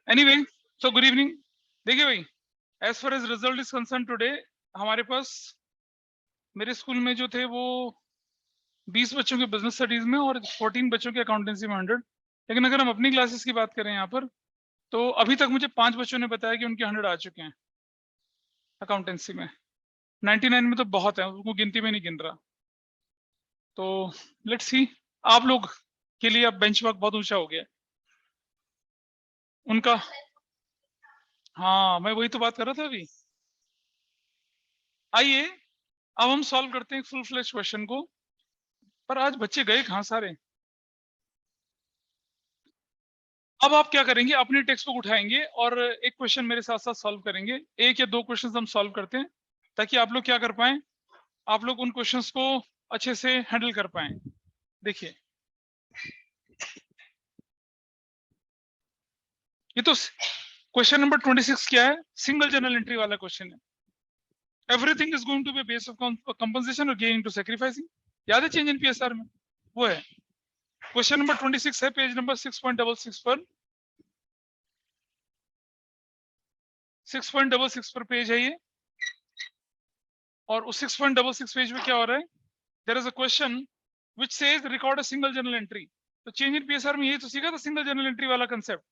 Anyway, so good evening. देखिए भाई, as far as result is concern today, हमारे पास मेरे स्कूल में जो थे वो 20 बच्चों के बिजनेस स्टडीज में और 14 बच्चों के अकाउंटेंसी में 100। लेकिन अगर हम अपनी क्लासेस की बात करें यहाँ पर, तो अभी तक मुझे 5 बच्चों ने बताया कि उनके 100 आ चुके हैं अकाउंटेंसी में। 99 में तो बहुत है, उनको गिनती में नहीं गिन रहा। तो लेट्स सी, आप लोग के लिए अब बेंचमार्क बहुत ऊंचा हो गया उनका। हाँ, मैं वही तो बात कर रहा था अभी। आइए अब हम सॉल्व करते हैं फुल फ्लेश क्वेश्चन को। पर आज बच्चे गए कहाँ सारे? अब आप क्या करेंगे, अपनी टेक्स्ट बुक उठाएंगे और एक क्वेश्चन मेरे साथ साथ सॉल्व करेंगे। एक या दो क्वेश्चंस हम सॉल्व करते हैं ताकि आप लोग क्या कर पाए, आप लोग उन क्वेश्चंस को अच्छे से हैंडल कर पाए। देखिए, ये तो क्वेश्चन नंबर 26 क्या है, सिंगल जर्नल एंट्री वाला क्वेश्चन है। Everything is going to be base of compensation और गेनिंग टू सैक्रिफाइसिंग। याद है चेंज इन पीएसआर में? वो है क्वेश्चन नंबर 26 है, पेज नंबर 6.66 पर। 6.66 पर पेज है ये। और उस 6.66 पेज में क्या हो रहा है, there is a question which says record a single journal entry. तो चेंज इन पीएसआर में यही तो सीखा था, सिंगल जर्नल एंट्री वाला कंसेप्ट।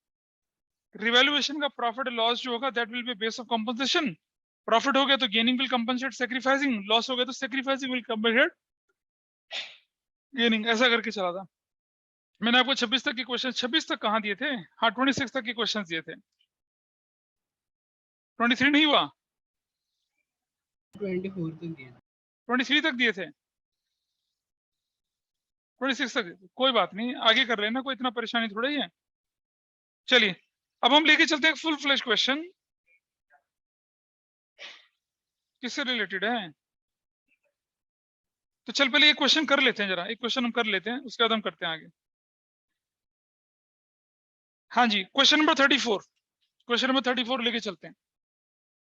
रिवैल्यूएशन का प्रॉफिट लॉस जो होगा that will be base of compensation. Profit हो गया तो gaining will compensate sacrificing, loss हो गया तो सैक्रिफाइसिंग विल कंपनसेट गेनिंग। ऐसा करके चला था। मैंने आपको 26 तक के क्वेश्चन, 26 तक कहाँ दिए थे? हाँ, 26 तक के क्वेश्चन दिए थे। 23 नहीं हुआ? 24 तक दिए, 23 तक दिए थे, 26 तक। कोई बात नहीं, आगे कर लेना, कोई इतना परेशानी थोड़ा ही है। चलिए अब हम लेके चलते हैं फुल फ्लैश क्वेश्चन। किससे रिलेटेड है? तो चल पहले एक क्वेश्चन कर लेते हैं, जरा एक क्वेश्चन हम कर लेते हैं, उसके बाद हम करते हैं आगे। हाँ जी, क्वेश्चन नंबर 34, क्वेश्चन नंबर 34 लेके चलते हैं।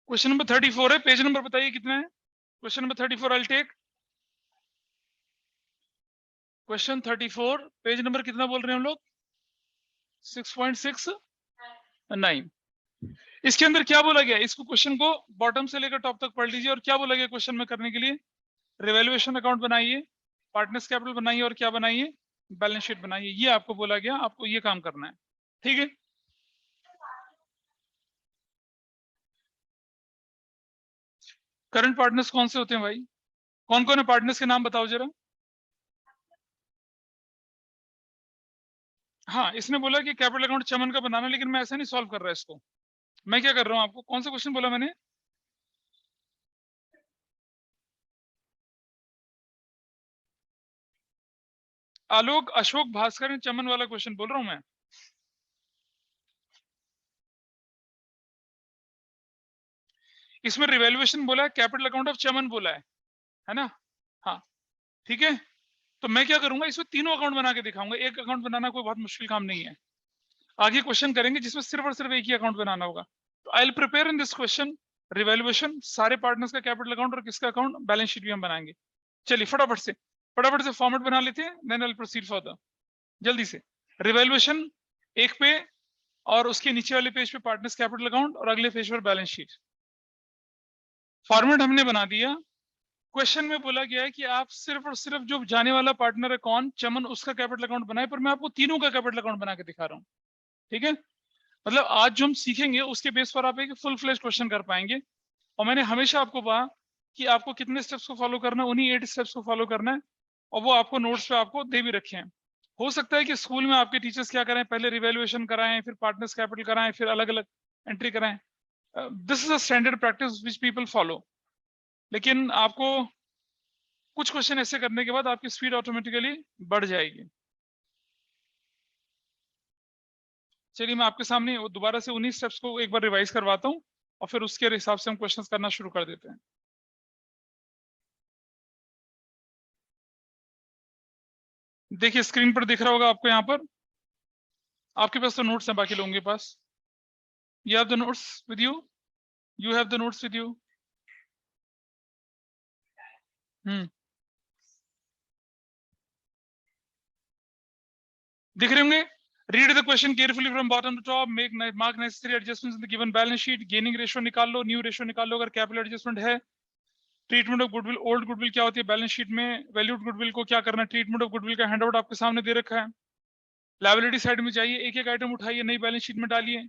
क्वेश्चन नंबर 34 है, पेज नंबर बताइए कितना है? Question number 34 I take. Question 34 page number कितना बोल रहे हैं हम लोग? 6.69। इसके अंदर क्या बोला गया, इसको क्वेश्चन को बॉटम से लेकर टॉप तक पढ़ लीजिए। और क्या बोला गया क्वेश्चन में करने के लिए? रिवैल्यूएशन अकाउंट बनाइए, पार्टनर्स कैपिटल बनाइए, और क्या बनाइए? बैलेंस शीट बनाइए। ये आपको बोला गया, आपको ये काम करना है, ठीक है। करंट पार्टनर्स कौन से होते हैं भाई? कौन कौन है पार्टनर्स के नाम बताओ जरा। हाँ, इसने बोला कि कैपिटल अकाउंट चमन का बनाना, लेकिन मैं ऐसा नहीं सॉल्व कर रहा इसको। मैं क्या कर रहा हूँ, आपको कौन सा क्वेश्चन बोला मैंने? आलोक अशोक भास्कर चमन वाला क्वेश्चन बोल रहा हूं मैं। इसमें रिवैल्यूएशन बोला है, कैपिटल अकाउंट ऑफ चमन बोला है ना? हाँ, ठीक है। तो मैं क्या करूंगा, इसमें तीनों अकाउंट बना के दिखाऊंगा। एक अकाउंट बनाना कोई बहुत मुश्किल काम नहीं है। आगे क्वेश्चन करेंगे जिसमें सिर्फ और सिर्फ एक ही अकाउंट बनाना होगा। तो I will prepare in this question revaluation, सारे पार्टनर्स का कैपिटल अकाउंट और किसका अकाउंट, बैलेंस शीट भी हम बनाएंगे। चलिए फटाफट से फॉर्मेट बना लेते हैं, then I will proceed for the जल्दी से। रिवैल्यूएशन एक पे, और उसके नीचे वाले पेज पे पार्टनर्स कैपिटल अकाउंट, और अगले पेज पर बैलेंस शीट। फॉर्मेट हमने बना दिया। क्वेश्चन में बोला गया है कि आप सिर्फ और सिर्फ जो जाने वाला पार्टनर है कौन, चमन, उसका कैपिटल अकाउंट बनाए। पर मैं आपको तीनों का कैपिटल अकाउंट बना के दिखा रहा हूं, ठीक है। मतलब आज जो हम सीखेंगे उसके बेस पर आप एक फुल फ्लेश क्वेश्चन कर पाएंगे। और मैंने हमेशा आपको कहा कि आपको कितने स्टेप्स को फॉलो करना है, उन्हीं 8 स्टेप्स को फॉलो करना है। और वो आपको नोट्स पे आपको दे भी रखे हैं। हो सकता है कि स्कूल में आपके टीचर्स क्या करें, पहले रिवैल्यूएशन कराएं, फिर पार्टनर्स कैपिटल कराएं, फिर अलग अलग एंट्री कराएं। This is a standard practice which people follow. लेकिन आपको कुछ क्वेश्चन ऐसे करने के बाद आपकी स्पीड ऑटोमेटिकली बढ़ जाएगी। चलिए मैं आपके सामने दोबारा से उन्हीं स्टेप्स को एक बार रिवाइज करवाता हूँ, और फिर उसके हिसाब से हम क्वेश्चंस करना शुरू कर देते हैं। देखिए स्क्रीन पर दिख रहा होगा आपको, यहाँ पर आपके पास तो नोट्स हैं बाकी लोगों के पास। You have the notes with you, you have the notes with you. दिख रहे होंगे। Read the question carefully from bottom to top. Mark necessary adjustments in the given balance sheet. Gaining ratio निकाल लो, new ratio निकाल लो अगर capital adjustment है. Treatment of goodwill. Old goodwill क्या होती है balance sheet में? Valued goodwill को क्या करना है? Treatment of goodwill का handout आपके सामने दे रखा है. Liability side में जाइए, एक एक आइटम उठाइए, नई balance sheet में डालिए.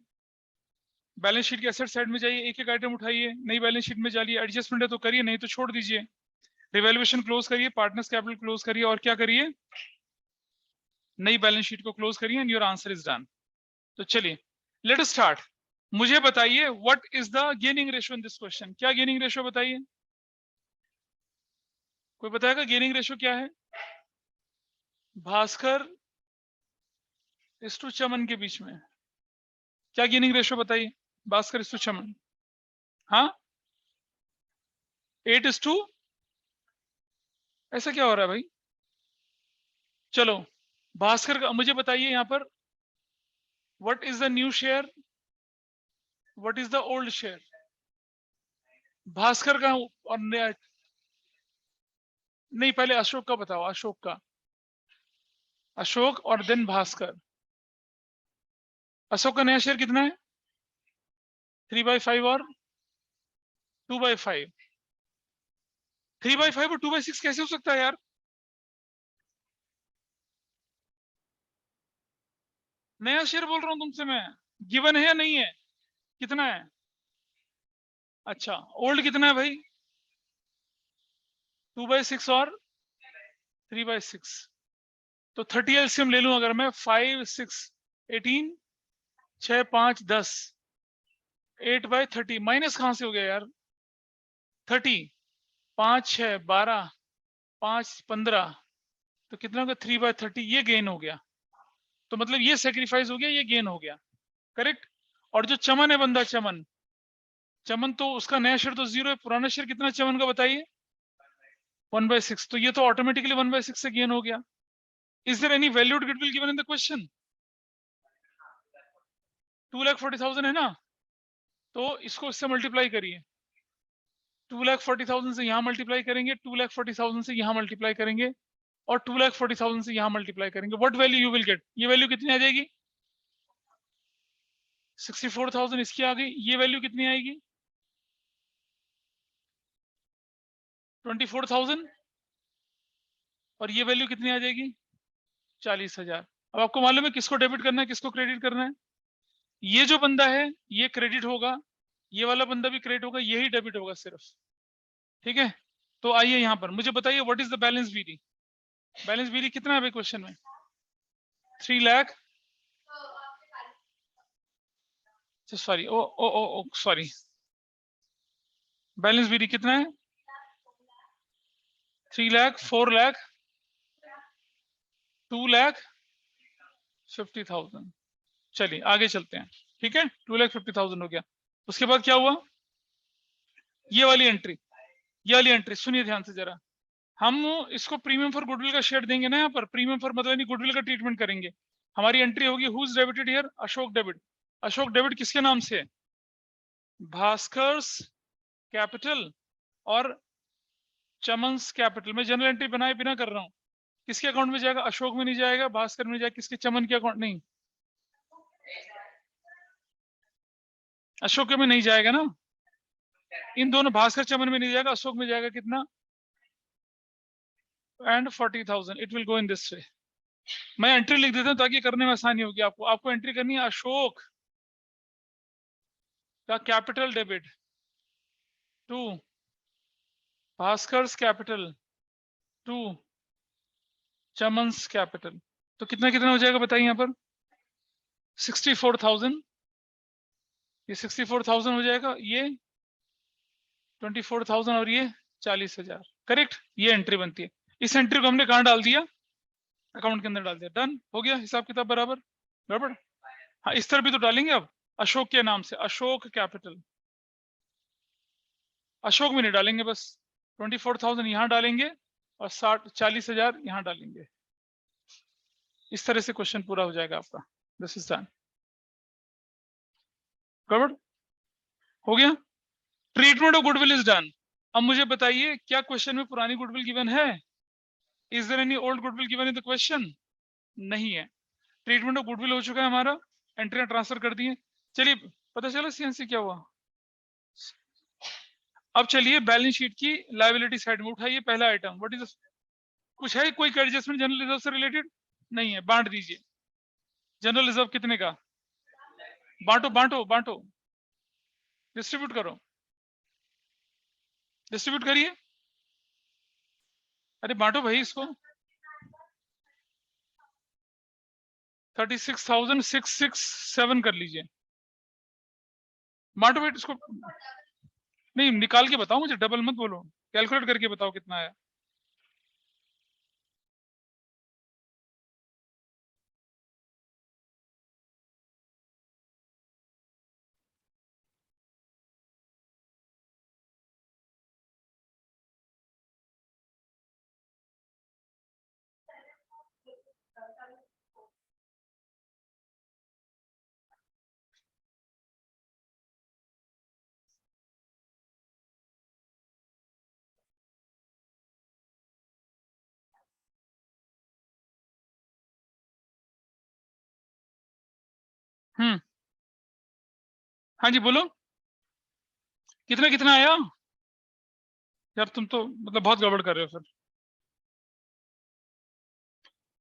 बैलेंस शीट के एसेट साइड में जाइए, एक एक आइटम उठाइए, नई बैलेंस शीट में डालिए. एडजस्टमेंट है तो करिए, नहीं तो छोड़ दीजिए. रिवैल्यूएशन क्लोज करिए, पार्टनर्स कैपिटल क्लोज करिए और क्या करिए? नई बैलेंस शीट को क्लोज करिए and your answer is done. तो चलिए लेट अस स्टार्ट. मुझे बताइए what is the gaining ratio in this question. क्या गेनिंग रेशियो बताइए, कोई बताएगा गेनिंग रेशियो क्या है? भास्कर इस टू चमन के बीच में क्या गेनिंग रेशियो बताइए? भास्कर इस टू चमन. हाँ 8:2. ऐसा क्या हो रहा है भाई? चलो भास्कर का मुझे बताइए यहाँ पर what is the new share, what is the old share. Bhaskar का और नहीं, पहले अशोक का बताओ. अशोक का, अशोक और देन भास्कर. अशोक का नया शेयर कितना है? 3/5 और 2/5. 3/5 और 2/6 कैसे हो सकता है यार? नया शेयर बोल रहा हूं तुमसे मैं. गिवन है या नहीं है? कितना है? अच्छा ओल्ड कितना है भाई? 2/6 और 3/6. तो 30 एलसीएम ले लूं अगर मैं. 5 6 18 6 5 10 8/30 माइनस कहां से हो गया यार? 30 5 6 12 5 15 तो कितना होगा? 3/30. ये गेन हो गया. तो मतलब ये सेक्रीफाइस हो गया, ये गेन हो गया. करेक्ट. और जो चमन है बंदा, चमन चमन तो उसका नया शेयर तो 0 है. पुराना शेयर कितना चमन का बताइए? 1/6. तो ये तो ऑटोमेटिकली 1/6 से गेन हो गया. Is there any valued goodwill given in the question? 2,40,000 है ना. तो इसको इससे मल्टीप्लाई करिए. 2,40,000 से यहाँ मल्टीप्लाई करेंगे, 2,40,000 से यहाँ मल्टीप्लाई करेंगे और 2,40,000 से यहाँ मल्टीप्लाई करेंगे. What value you will get? ये वैल्यू कितनी आ जाएगी? 64,000 इसकी आ गई. ये वैल्यू कितनी आएगी? 24,000. और ये वैल्यू कितनी आ जाएगी? 40,000. अब आपको मालूम है किसको डेबिट करना है, किसको क्रेडिट करना है? ये जो बंदा है ये क्रेडिट होगा, ये वाला बंदा भी क्रेडिट होगा, यही डेबिट होगा सिर्फ. ठीक है. तो आइए यहाँ पर मुझे बताइए what is the balance BD. Balance BD कितना है भाई क्वेश्चन में? 3 lakh. Sorry oh oh oh sorry. Balance BD कितना है? 3 लाख, 4 लाख, 2,50,000. चलिए आगे चलते हैं. ठीक है 2,50,000 हो गया. उसके बाद क्या हुआ? ये वाली एंट्री, ये वाली एंट्री सुनिए ध्यान से जरा. हम इसको प्रीमियम फॉर गुडविल का शेड देंगे ना. यहाँ पर प्रीमियम फॉर मतलब नहीं, गुडविल का ट्रीटमेंट करेंगे. हमारी एंट्री होगी whose debited here? Ashok debit. Ashok debit किसके नाम से? भास्कर्स कैपिटल और चमन्स कैपिटल. मैं जनरल एंट्री बनाए बिना कर रहा हूँ. किसके अकाउंट में जाएगा? अशोक में नहीं जाएगा, भास्कर में नहीं जाएगा. किसके? चमन के अकाउंट नहीं, अशोक में नहीं जाएगा ना. इन दोनों भास्कर चमन में नहीं जाएगा, अशोक में जाएगा. कितना? And 40,000. It will go in this way. मैं एंट्री लिख देता हूँ ताकि करने में आसानी होगी आपको. आपको एंट्री करनी है अशोक का capital debit to Bhaskar's capital to Chaman's capital. तो कितना कितना हो जाएगा बताइए यहाँ पर? 64,000. ये 64,000 हो जाएगा, ये 24,000 और ये 40,000. करेक्ट. ये एंट्री बनती है. इस एंट्री को हमने कहाँ डाल दिया? अकाउंट के अंदर डाल दिया. डन हो गया. हिसाब किताब बराबर. गड़बड़? हाँ इस तरह भी तो डालेंगे. अब अशोक के नाम से अशोक कैपिटल. अशोक में नहीं डालेंगे, बस 24,000 यहाँ डालेंगे और 40,000 यहाँ डालेंगे. इस तरह से क्वेश्चन पूरा हो जाएगा आपका. This is done. गड़बड़ हो गया. Treatment of goodwill is done. अब मुझे बताइए क्या क्वेश्चन में पुरानी गुडविल गिवन है? Is there any old goodwill given in the question? नहीं है. ट्रीटमेंट ऑफ गुडविल हो चुका है हमारा, एंट्री ट्रांसफर कर दिए। चलिए पता चला सीएनसी क्या हुआ। अब चलिए बैलेंस शीट की लायबिलिटी साइड में उठाइए पहला आइटम, व्हाट इज, कुछ है कोई एडजस्टमेंट जनरल रिजर्व से रिलेटेड? नहीं है, बांट दीजिए। जनरल रिजर्व कितने का, बांटो बांटो बांटो, डिस्ट्रीब्यूट करो, डिस्ट्रीब्यूट करिए, अरे बांटो भाई इसको। 36,667 कर लीजिए, बांटो भाई इसको। नहीं निकाल के बताओ मुझे, डबल मत बोलो, कैलकुलेट करके बताओ कितना है। हाँ जी बोलो, कितना कितना आया? यार तुम तो मतलब बहुत गड़बड़ कर रहे हो फिर,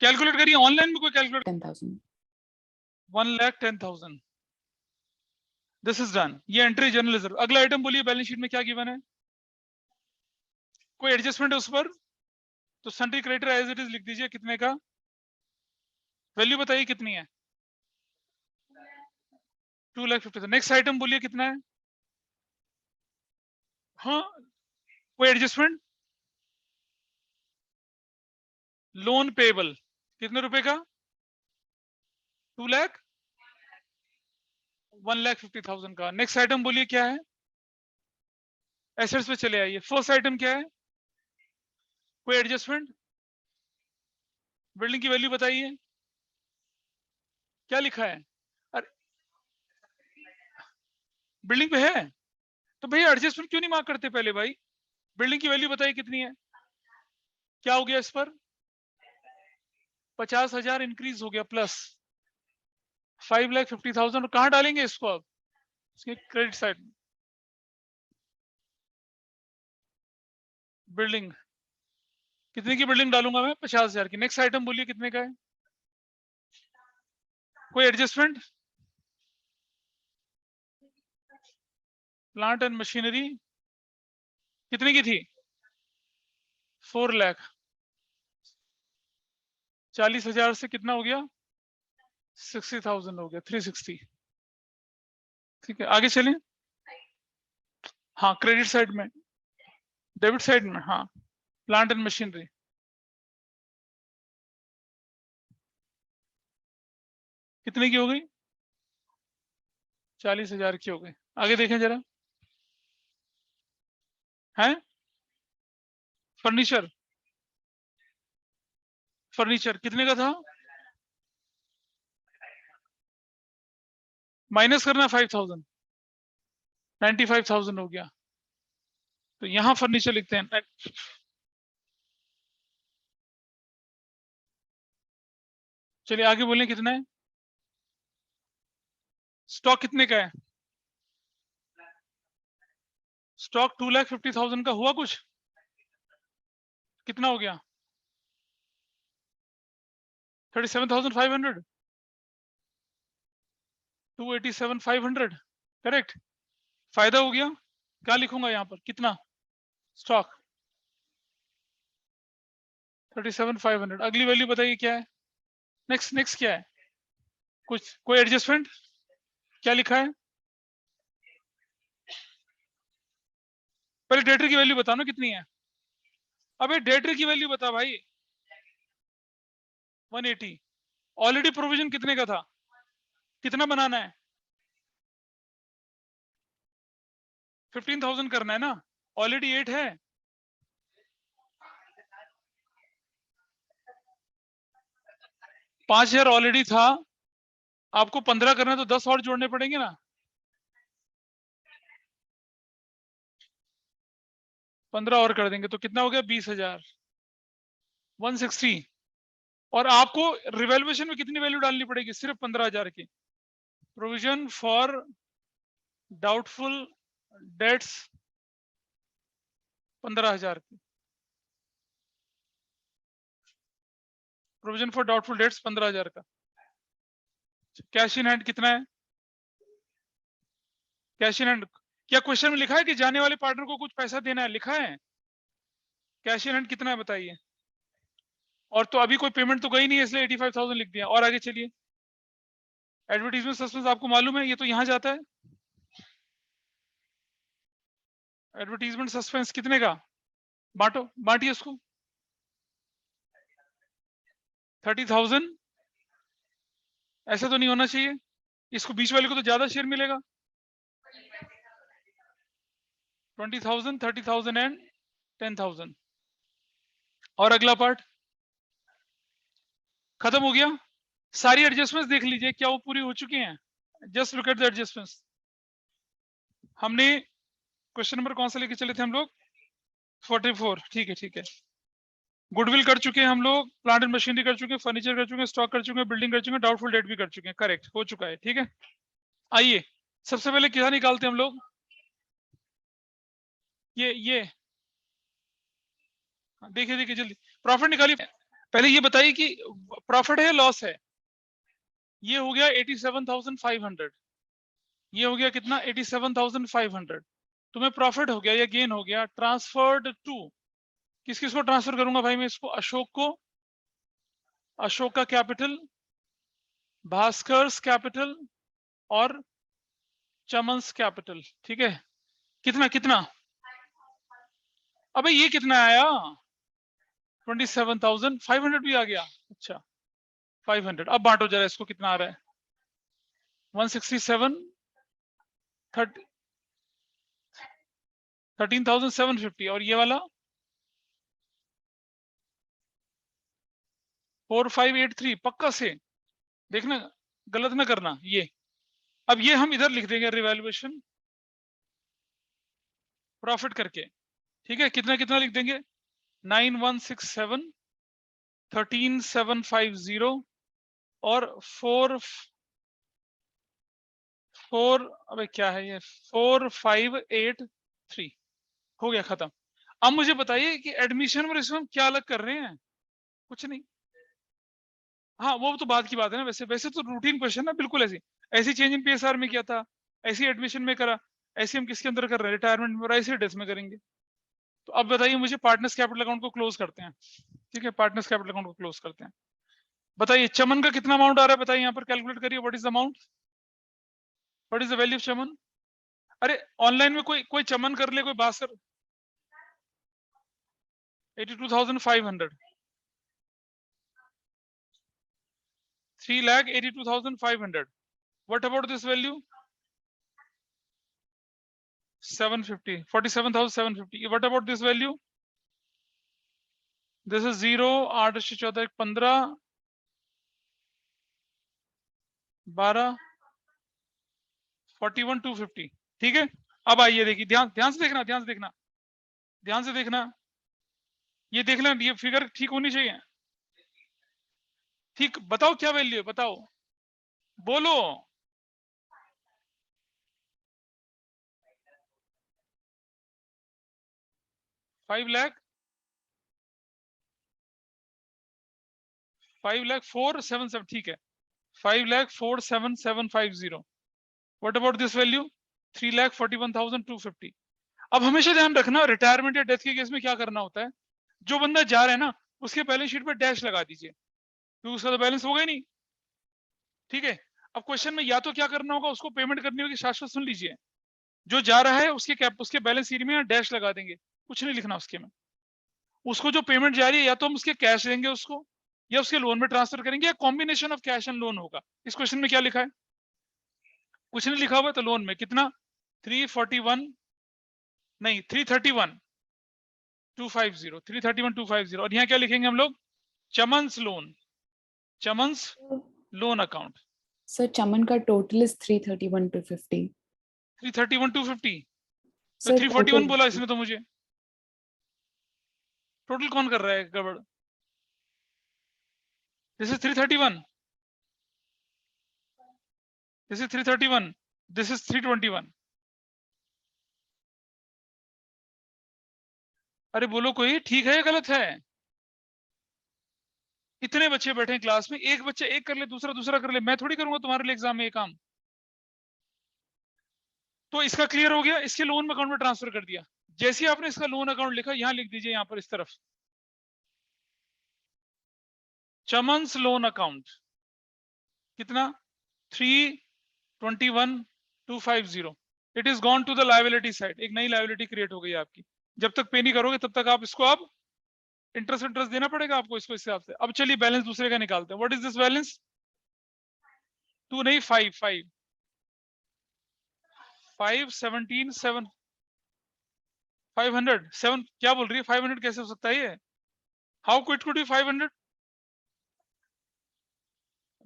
कैलकुलेट करिए ऑनलाइन में, कोई कैलकुलेट। 10,000. 1,10,000, this is done. ये एंट्री जनरल रिजर्व। अगला आइटम बोलिए बैलेंस शीट में क्या गिवन है, कोई एडजस्टमेंट है उस पर? तो sundry creditor as it is लिख दीजिए, कितने का, वैल्यू बताइए कितनी है? 2,50,000। नेक्स्ट आइटम बोलिए कितना है? हाँ कोई एडजस्टमेंट? लोन पेबल कितने रुपए का? 2,00,000, 1,50,000 का। नेक्स्ट आइटम बोलिए क्या है? एसेट्स पे चले आइए, फर्स्ट आइटम क्या है, कोई एडजस्टमेंट? बिल्डिंग की वैल्यू बताइए, क्या लिखा है? अरे बिल्डिंग पे है तो भैया एडजस्टमेंट क्यों नहीं मार्क करते पहले भाई? बिल्डिंग की वैल्यू बताइए कितनी है, क्या हो गया इस पर? 50,000 इंक्रीज हो गया प्लस 5,50,000। और कहाँ डालेंगे इसको अब? इसके क्रेडिट साइड में। बिल्डिंग कितने की बिल्डिंग डालूंगा मैं? 50,000 की। नेक्स्ट आइटम बोलिए कितने का है, कोई एडजस्टमेंट? प्लांट एंड मशीनरी कितने की थी? 4 लाख। 40,000 से कितना हो गया? 60,000 हो गया, 360। ठीक है आगे चलें। हाँ क्रेडिट साइड में, डेबिट साइड में, हाँ प्लांट एंड मशीनरी कितने की हो गई? 40,000 की हो गई। आगे देखें जरा, है फर्नीचर, फर्नीचर कितने का था? माइनस करना 5,000, 95,000 हो गया। तो यहां फर्नीचर लिखते हैं। चलिए आगे बोलें कितना है? स्टॉक कितने का है? स्टॉक 2,50,000 का हुआ कुछ? कितना हो गया? 37,500, 287,500, करेक्ट। फायदा हो गया। क्या लिखूंगा यहाँ पर, कितना स्टॉक? 37,500। अगली वैल्यू बताइए क्या है? नेक्स्ट नेक्स्ट क्या है, कुछ कोई एडजस्टमेंट? क्या लिखा है? पहले डेटर की वैल्यू बताओ ना कितनी है। अबे डेटर की वैल्यू बता भाई। 180। ऑलरेडी प्रोविजन कितने का था, कितना बनाना है? 15,000 करना है ना, ऑलरेडी 8 है। पांच हजार ऑलरेडी था, आपको 15 करना है तो 10 और जोड़ने पड़ेंगे ना। 15 और कर देंगे तो कितना हो गया? 20,000, 160। और आपको रिवैल्यूएशन में कितनी वैल्यू डालनी पड़ेगी? सिर्फ 15,000 की। प्रोविजन फॉर डाउटफुल डेट्स 15,000 की। प्रोविजन फॉर डाउटफुल डेट्स 15,000 का। कैश इन हैंड कितना है? कैश इन हैंड क्या क्वेश्चन में लिखा है कि जाने वाले पार्टनर को कुछ पैसा देना है? लिखा है? कैश इन हैंड कितना है बताइए। और तो अभी कोई पेमेंट तो गई नहीं है, इसलिए 85,000 लिख दिया। और आगे चलिए। एडवर्टीजमेंट सस्पेंस आपको मालूम है, ये तो यहां जाता है। एडवर्टीजमेंट सस्पेंस कितने का? बांटो, बांटिए उसको। 30,000। ऐसा तो नहीं होना चाहिए, इसको बीच वाले को तो ज्यादा शेयर मिलेगा। 20,000, 30,000 एंड 10,000। और अगला पार्ट खत्म हो गया। सारी एडजस्टमेंट्स देख लीजिए, क्या वो पूरी हो चुकी हैं? Just look at the adjustments. हमने क्वेश्चन नंबर कौन सा लेके चले थे हम लोग? 44। ठीक है, ठीक है। गुडविल कर चुके हैं हम लोग, प्लांट एंड मशीनरी कर चुके हैं, फर्नीचर कर चुके हैं, स्टॉक कर चुके हैं, बिल्डिंग कर चुके हैं, डाउटफुल डेट भी कर चुके हैं। करेक्ट हो चुका है, ठीक है। आइए सबसे पहले क्या निकालते हैं हम लोग? ये देखिए देखिए जल्दी प्रॉफिट निकालिए। पहले ये बताइए कि प्रॉफिट है या लॉस है? ये हो गया 87,500। ये हो गया कितना? 87,500। तुम्हें प्रॉफिट हो गया या गेन हो गया? ट्रांसफर्ड टू किस किस को ट्रांसफर करूंगा भाई मैं इसको? अशोक को, अशोक का कैपिटल, भास्कर्स कैपिटल और चमन्स कैपिटल। ठीक है। कितना कितना? अबे ये कितना आया? 27,500 भी आ गया। अच्छा 500। अब बांटो जरा इसको, कितना आ रहा है? 167, 13,750। और ये वाला 4583। पक्का से देखना, गलत ना करना। ये अब ये हम इधर लिख देंगे रिवैल्यूएशन प्रॉफिट करके। ठीक है, कितना कितना लिख देंगे? 9167, 13,750 और 4 अबे क्या है ये? 4,583। हो गया खत्म। अब मुझे बताइए कि एडमिशन और इसमें हम क्या अलग कर रहे हैं? कुछ नहीं। हाँ वो तो बात की बात है ना। वैसे वैसे तो रूटीन क्वेश्चन ना, बिल्कुल ऐसी ऐसी चेंज इन पीएसआर में किया था, ऐसी एडमिशन में करा, ऐसी हम किसके अंदर कर रहे हैं? रिटायरमेंट में, और ऐसे डेथ में करेंगे। तो अब बताइए मुझे, पार्टनर्स कैपिटल अकाउंट को क्लोज करते हैं। ठीक है, पार्टनर्स कैपिटल अकाउंट को क्लोज करते हैं। बताइए चमन का कितना अमाउंट आ रहा है? बताइए यहाँ पर कैलकुलेट करिए। What is the amount? What is the value of Chaman? अरे ऑनलाइन में कोई कोई चमन कर ले, कोई बात कर। 82,500। 3,82,500। What about this value? 750, 47,750. What about this value? This is 0, 8 14 15 12 41,250। ठीक है। अब आइए देखिए, ध्यान ध्यान से देखना, ध्यान से देखना, ध्यान से देखना। ये देख लें, ये फिगर ठीक होनी चाहिए। ठीक, बताओ क्या वैल्यू है, बताओ, बोलो। 5 लाख 5,04,77। ठीक है, 5,04,7750। What about this value? 3,41,250। अब हमेशा ध्यान रखना, रिटायरमेंट या डेथ के केस में क्या करना होता है? जो बंदा जा रहा है ना, उसके बैलेंस शीट पर डैश लगा दीजिए, क्योंकि उसका तो बैलेंस होगा ही नहीं। ठीक है। अब क्वेश्चन में या तो क्या करना होगा, उसको पेमेंट करनी होगी। शाश्वत सुन लीजिए, जो जा रहा है उसके उसके बैलेंस शीट में डैश लगा देंगे, कुछ नहीं लिखना उसके में। उसको जो पेमेंट जा रही है, या तो हम उसके कैश देंगे उसको, या उसके लोन में ट्रांसफर करेंगे, या combination of cash and loan होगा। इस क्वेश्चन में क्या लिखा है? कुछ नहीं लिखा हुआ। तो लोन में कितना? 341 नहीं 331,250। 331,250। और यहाँ क्या लिखेंगे हम लोग? चमन्स लोन, चमन्स लोन अकाउंट। सर चमन का टोटल इज 331,250। 331,250। तो सर 341 बोला इसमें तो मुझे। टोटल कौन कर रहा है गड़बड़? This is 331. This is 331. This is 321. अरे बोलो कोई, ठीक है या गलत है? इतने बच्चे बैठे हैं क्लास में, एक बच्चा एक कर ले, दूसरा दूसरा कर ले, मैं थोड़ी करूंगा तुम्हारे लिए एग्जाम में ये काम। तो इसका क्लियर हो गया, इसके लोन अकाउंट में ट्रांसफर कर दिया। जैसे ही आपने इसका लोन अकाउंट लिखा, यहां लिख दीजिए, यहां पर इस तरफ चमन्स लोन अकाउंट, कितना 321,250। It is gone to the liability side, एक नई लायबिलिटी क्रिएट हो गई आपकी। जब तक पे नहीं करोगे तब तक आप इसको अब इंटरेस्ट देना पड़ेगा आपको इसको, इस हिसाब से। अब चलिए बैलेंस दूसरे का निकालते हैं। What is this balance? 2 नहीं 500 क्या बोल रही है? 500 कैसे हो सकता है ये? How quit could be 500?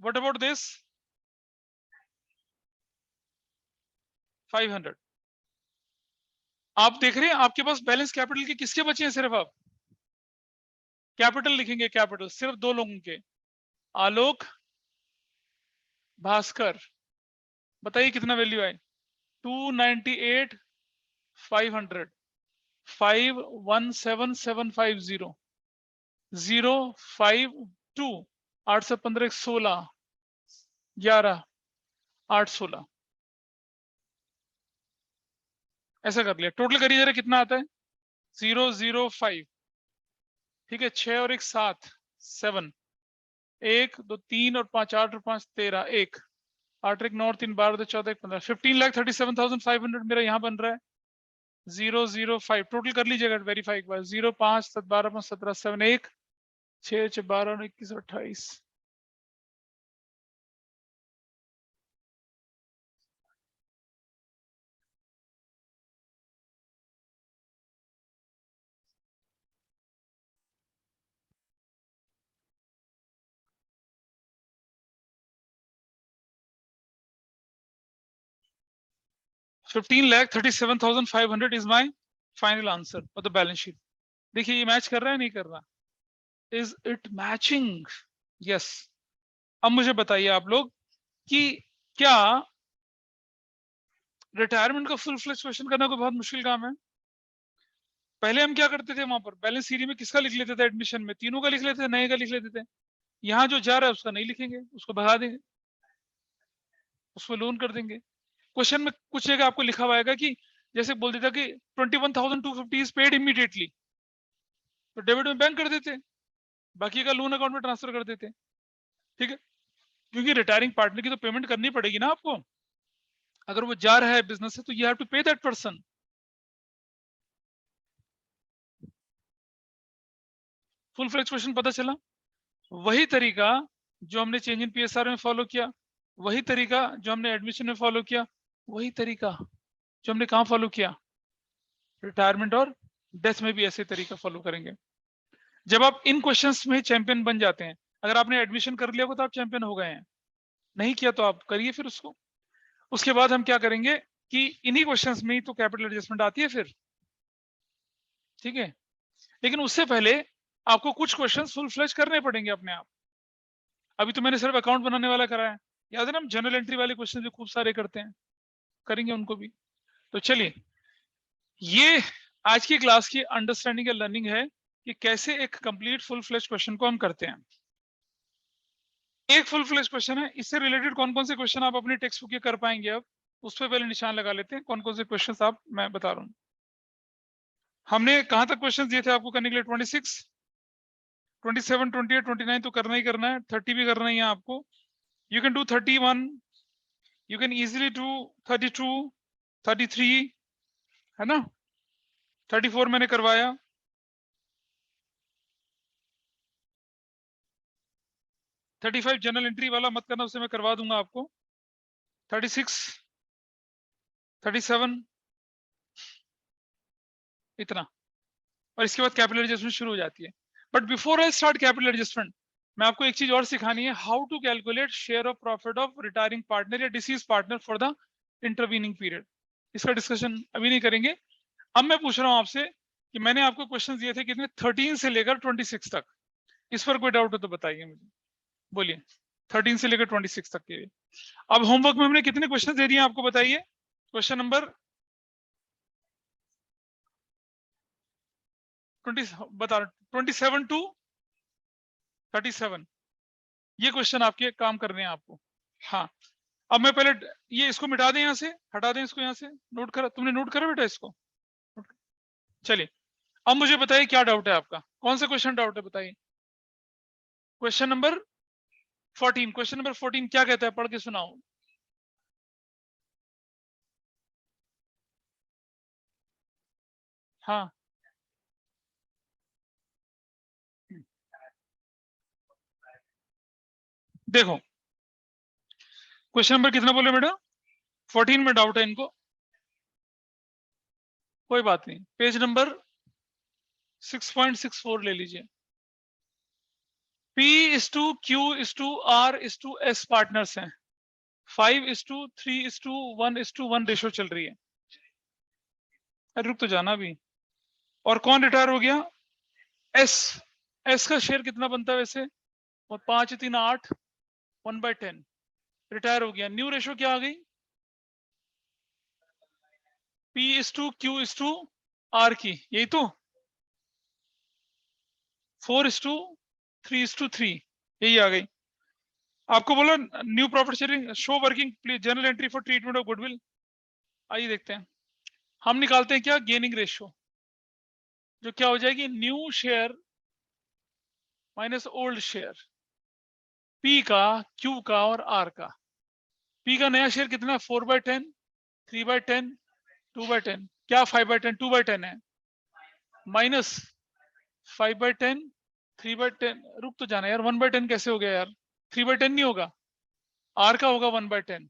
What about this 500? आप देख रहे हैं आपके पास बैलेंस कैपिटल के किसके बचे हैं? सिर्फ आप कैपिटल लिखेंगे, कैपिटल सिर्फ दो लोगों के, आलोक, भास्कर। बताइए कितना वैल्यू आए? 298,500, 517750, 052, 8 से 15, 16, 11, 8, 16, ऐसा कर लिया। टोटल करिए जरा, कितना आता है? 005, ठीक है। 6 और 1 7, 7, 1 2 3 और 5 8 और 5 13, 1 8 1 9 और 3 12 14 15, 15,37,500 मेरा यहाँ बन रहा है। 005 टोटल कर लीजिएगा, वेरीफाई एक बार। 0 5 7 12 5 17 7 1 6 6 12 21 28। $15,37,500 is my final answer for the balance sheet. देखिए ये मैच कर रहा है नहीं कर रहा? Is it matching? Yes. अब मुझे बताइए आप लोग कि क्या रिटायरमेंट का फुल फ्लेज क्वेश्चन करना कोई बहुत मुश्किल काम है? पहले हम क्या करते थे, वहां पर बैलेंस शीट में किसका लिख लेते थे? एडमिशन में तीनों का लिख लेते थे, नए का लिख लेते थे। यहाँ जो जा रहा है उसका नहीं लिखेंगे, उसको भगा देंगे, उसको लोन कर देंगे। क्वेश्चन में कुछ जगह आपको लिखा हुआ है कि जैसे बोल देता कि 21,250 इज पेड इमीडिएटली, तो डेबिट में बैंक कर देते, बाकी का लोन अकाउंट में ट्रांसफर कर देते, ठीक है। क्योंकि रिटायरिंग पार्टनर की तो पेमेंट करनी पड़ेगी ना आपको, अगर वो जा रहा है बिजनेस से तो you have to pay that person. Full fledge question पता चला? वही तरीका जो हमने चेंज इन पीएसआर में फॉलो किया, वही तरीका जो हमने एडमिशन में फॉलो किया, वही तरीका जो हमने कहाँ फॉलो किया, रिटायरमेंट और डेथ में भी ऐसे तरीका फॉलो करेंगे। जब आप इन क्वेश्चंस में चैंपियन बन जाते हैं, अगर आपने एडमिशन कर लिया तो आप चैंपियन हो गए हैं, नहीं किया तो आप करिए फिर उसको। उसके बाद हम क्या करेंगे कि इन्हीं क्वेश्चंस में ही तो कैपिटल एडजस्टमेंट आती है फिर, ठीक है। लेकिन उससे पहले आपको कुछ क्वेश्चंस फुल फ्लेज करने पड़ेंगे अपने आप। अभी तो मैंने सिर्फ अकाउंट बनाने वाला कराया, याद है ना, हम जनरल एंट्री वाले क्वेश्चन भी खूब सारे करते हैं, करेंगे उनको भी। तो चलिए, ये आज की क्लास की अंडरस्टैंडिंग या लर्निंग है कि कैसे एक कंप्लीट फुल फ्लेज क्वेश्चन को हम करते हैं। एक फुल फ्लेज क्वेश्चन है, इससे रिलेटेड कौन कौन से क्वेश्चन आप अपनी टेक्स्ट बुक के कर पाएंगे, अब उस पर पहले निशान लगा लेते हैं। कौन कौन से क्वेश्चन आप, मैं बता रहा हूँ। हमने कहां तक क्वेश्चन दिए थे आपको करने के लिए? 26, 27, 28, 29 तो करना ही करना है, 30 भी करना ही है आपको। You can do 31, you can easily do 32, 33, है ना, 34 मैंने करवाया, 35 जनरल एंट्री वाला मत करना, उसे मैं करवा दूंगा आपको, 36, 37, इतना। और इसके बाद कैपिटल एडजस्टमेंट शुरू हो जाती है। But before I start capital adjustment, मैं आपको एक चीज और सिखानी है, how to calculate share of profit of retiring partner या deceased partner for the intervening period. इसका डिस्कशन अभी नहीं करेंगे। अब मैं पूछ रहा हूं आपसे कि मैंने आपको क्वेश्चन दिए थे कितने, 13 से लेकर 26 तक, इस पर कोई डाउट हो तो बताइए मुझे। बोलिए 13 से लेकर 26 तक के। अब होमवर्क में हमने कितने क्वेश्चन दे दिए आपको बताइए। क्वेश्चन नंबर 20 बता 27 टू 37 ये क्वेश्चन आपके काम करने हैं आपको। हाँ अब मैं पहले ये इसको मिटा दें, यहाँ से हटा दें इसको, यहाँ से नोट करा, तुमने नोट करा बेटा इसको। चलिए अब मुझे बताइए क्या डाउट है आपका, कौन सा क्वेश्चन डाउट है बताइए। क्वेश्चन नंबर 14, क्वेश्चन नंबर 14 क्या कहता है, पढ़ के सुनाओ। हाँ देखो क्वेश्चन नंबर कितना बोले बेटा, 14 में डाउट है इनको, कोई बात नहीं। पेज नंबर 6.64 ले लीजिए। P:2Q:R:S पार्टनर्स हैं, 5:3:1:1 रेशो चल रही है। अरे रुक तो जाना भी। और कौन रिटायर हो गया, एस। एस का शेयर कितना बनता है वैसे, वो 5:3:8 1/10 रिटायर हो गया। न्यू रेशो क्या आ गई, P:2Q:R की, यही तो 4:3:3 यही आ गई। आपको बोला new profit sharing show working general entry for treatment of goodwill. आइए देखते हैं, हम निकालते हैं क्या, गेनिंग रेशियो, जो क्या हो जाएगी, new share minus old share, P का, क्यू का और आर का। पी का नया शेयर कितना है, 4/10, 3/10, 2/10, क्या 5/10, 2/10 है, माइनस 5/10, 3/10, रुक तो जाना यार, 1/10 कैसे हो गया यार, 3/10 नहीं होगा, आर का होगा 1/10।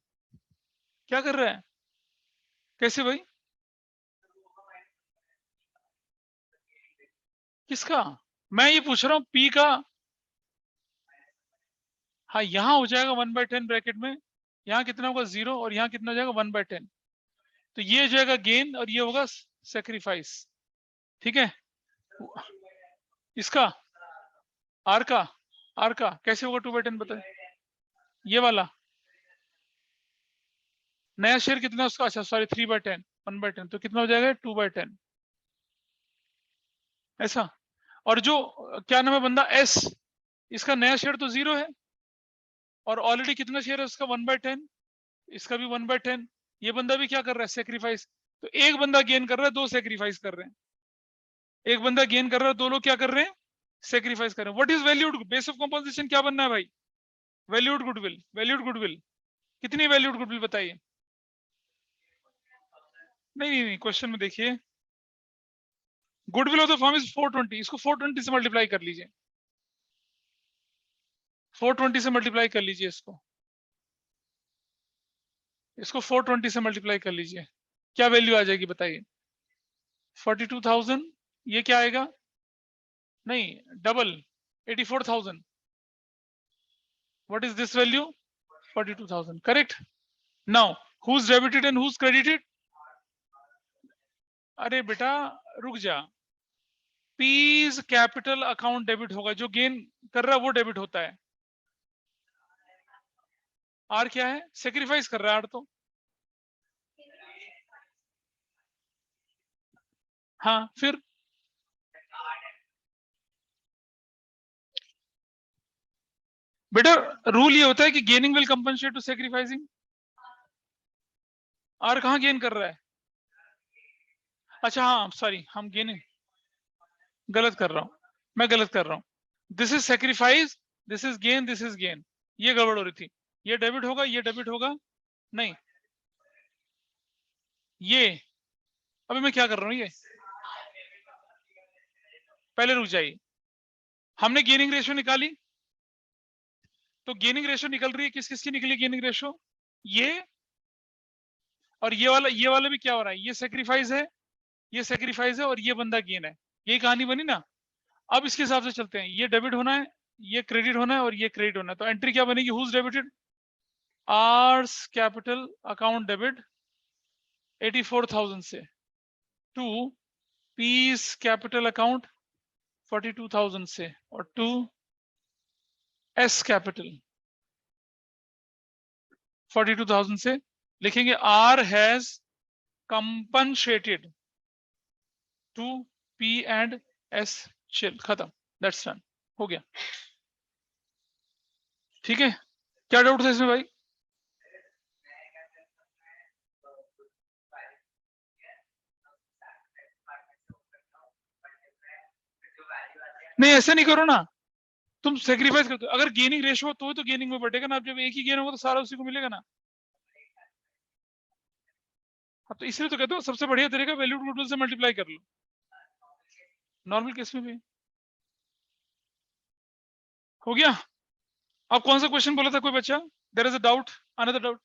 क्या कर रहा है, कैसे भाई, किसका, मैं ये पूछ रहा हूँ पी का। हाँ यहाँ हो जाएगा 1/10 ब्रैकेट में, यहाँ कितना होगा 0 और यहाँ कितना हो जाएगा 1/10, तो ये हो जाएगा गेन और ये होगा सेक्रीफाइस। ठीक है, इसका आर का कैसे होगा 2/10 बताए, ये वाला नया शेयर कितना उसका, अच्छा सॉरी 3/10, 1/10, तो कितना हो जाएगा 2/10 ऐसा। और जो क्या नाम है बंदा एस, इसका नया शेयर तो 0 है और ऑलरेडी कितना शेयर है उसका 1/10, इसका भी 1/10, ये बंदा भी क्या कर रहा है, सेक्रीफाइस। तो एक बंदा गेन कर रहा है, दो सेक्रीफाइस कर रहे हैं, एक बंदा गेन कर रहा है, दो लोग क्या कर रहे हैं, सेक्रीफाइस कर रहे हैं। What is valued, base of composition क्या बनना है भाई, वैल्यूड गुडविल, वैल्यूड गुडविल कितनी वैल्यूड गुडविल बताइए। नहीं क्वेश्चन में देखिए, goodwill of the firm is 420, इसको 420 से मल्टीप्लाई कर लीजिए, 420 से मल्टीप्लाई कर लीजिए इसको 420 से मल्टीप्लाई कर लीजिए, क्या वैल्यू आ जाएगी बताइए, 42,000, ये क्या आएगा, नहीं double 84,000, what is this value 42,000, correct. Now who's debited and who's credited, अरे बेटा रुक जा, पीज कैपिटल अकाउंट डेबिट होगा, जो गेन कर रहा है वो डेबिट होता है। आर क्या है, सेक्रीफाइस कर रहा है आर तो, हाँ फिर बेटा रूल ये होता है कि gaining will compensate to sacrificing. R कहाँ गेन कर रहा है, अच्छा हाँ सॉरी, हम गेनिंग गलत कर रहा हूं, मैं गलत कर रहा हूं, this is sacrifice, this is gain, this is gain, ये गड़बड़ हो रही थी, ये डेबिट होगा, ये डेबिट होगा, नहीं ये, अभी मैं क्या कर रहा हूं, ये पहले रुक जाइए, हमने गेनिंग रेशियो निकाली, तो गेनिंग रेशियो निकल रही है, किस किस की निकली गेनिंग रेशियो, ये और ये वाला भी क्या हो रहा है, ये सेक्रीफाइस है, ये सेक्रीफाइस है और ये बंदा गेन है, यही कहानी बनी ना। अब इसके हिसाब से चलते हैं, ये डेबिट होना है, ये क्रेडिट होना है और ये क्रेडिट होना है, तो एंट्री क्या बनेगी, whose debited, R's capital account debit 84,000 से, टू पीस कैपिटल अकाउंट 42,000 से, और टू एस कैपिटल 42,000 से लिखेंगे R has compensated to P and S chill, खत्म, दैट्स डन, हो गया। ठीक है, क्या डाउट था इसमें भाई? नहीं ऐसे नहीं करो ना, तुम सेक्रीफाइस करते हो। अगर गेनिंग रेशो हो तो गेनिंग में बढ़ेगा ना, अब जब एक ही गेन होगा तो सारा उसी को मिलेगा ना। हाँ तो इसलिए तो कहते हो सबसे बढ़िया तरीका वैल्यू टू गुडविल से मल्टीप्लाई कर लो, नॉर्मल केस में भी। हो गया। अब कौन सा क्वेश्चन बोला था कोई बच्चा? There is a doubt, another doubt,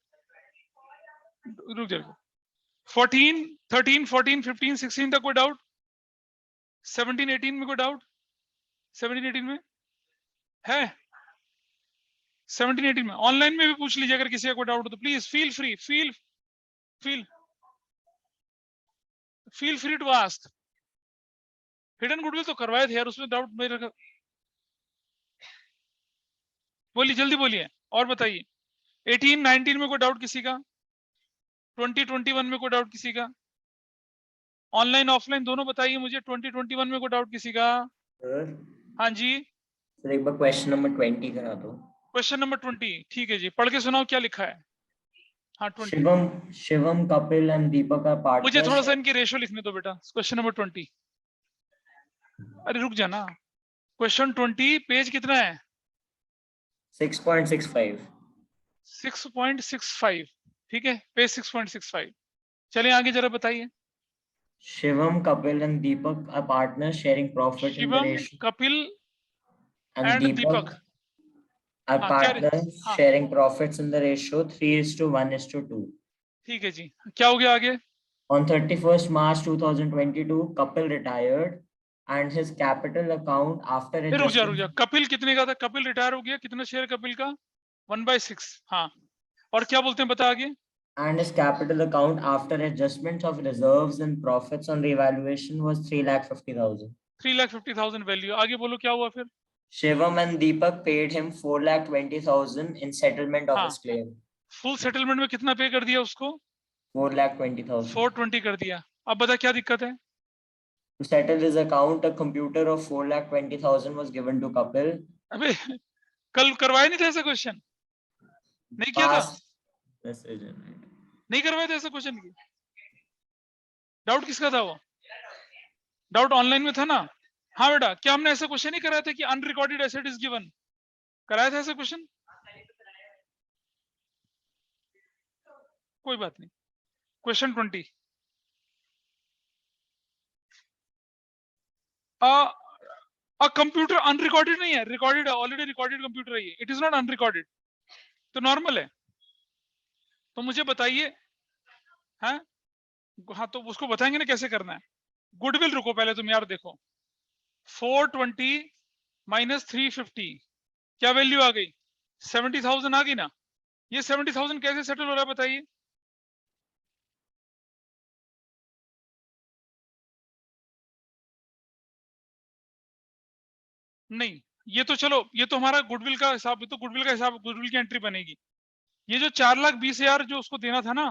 रुक जाओ। 14, 13, 14, 15, 16 तक कोई डाउट? 17, 18 में कोई डाउट? 17, 18 में है? 17, 18 में ऑनलाइन में भी पूछ लीजिए, अगर किसी का कोई डाउट हो तो please feel free, feel free to ask. Hidden goodwill तो करवाए थे यार, उसमें डाउट मेरे, बोलिए जल्दी बोलिए और बताइए। 18, 19 में कोई डाउट किसी का? 20, 21 में कोई डाउट किसी का? ऑनलाइन ऑफलाइन दोनों बताइए मुझे। 20, 21 में कोई डाउट किसी का? सर हाँ जी, सर एक बार क्वेश्चन नंबर 20 करा दो। क्वेश्चन नंबर 20, ठीक है जी, पढ़ के सुनाओ क्या लिखा है। हाँ 20। शिवम, कपिल एंड दीपक आर मुझे पार्टनर्स। थोड़ा सा इनकी रेशो लिखने दो बेटा। क्वेश्चन नंबर 20, अरे रुक जाना। क्वेश्चन 20 पेज कितना है? 6.65। 6.65, ठीक है, पेज 6.65। चलिए आगे जरा बताइए। Shivam, Kapil and Deepak are partners sharing profit in the Shivam, ratio Kapil and and Deepak, Deepak are हाँ क्या पार्टनर्स हाँ sharing profits in the ratio 3:1:2। ठीक है जी, क्या हो गया आगे? On 31st March 2022, Kapil retired and his capital account after रुक जा adjustment कपिल कितने का था? कपिल रिटायर हो गया, कितना शेयर कपिल का? 1/6, हाँ। और क्या बोलते हैं बता आगे। and his capital account after adjustment of reserves and profits on revaluation was 3,50,000. 3,50,000 value, आगे बोलो क्या हुआ फिर? Shivam and Deepak paid him 4,20,000 in settlement of हाँ, his claim. फुल सेटलमेंट में कितना पे कर दिया उसको? 4,20,000. 420 कर दिया। अब बता क्या दिक्कत है? To settle his account, a computer of 4,20,000 was given to Kapil. अबे कल करवाया नहीं था ऐसा क्वेश्चन? नहीं किया था? Past decision. नहीं करवाया था ऐसा क्वेश्चन की? डाउट किसका था वो? डाउट ऑनलाइन में था ना? हाँ बेटा, क्या हमने ऐसा क्वेश्चन नहीं कराया था कि अनरिकॉर्डेड एसेट इज गिवन? कराया था ऐसा क्वेश्चन? कोई बात नहीं। क्वेश्चन 20, कंप्यूटर अनरिकॉर्डेड नहीं है, रिकॉर्डेड है, ऑलरेडी रिकॉर्डेड कंप्यूटर है ये, इट इज नॉट अनरिकॉर्डेड, तो नॉर्मल है। तो मुझे बताइए, हाँ हाँ तो उसको बताएंगे ना कैसे करना है। गुडविल रुको पहले तुम यार, देखो 420 माइनस 350 क्या वैल्यू आ गई? 70,000 आ गई ना। ये 70,000 कैसे सेटल हो रहा है बताइए? नहीं, ये तो चलो, ये तो हमारा गुडविल का हिसाब, ये तो गुडविल का हिसाब, गुडविल की एंट्री बनेगी। ये जो 4,20,000 जो उसको देना था ना,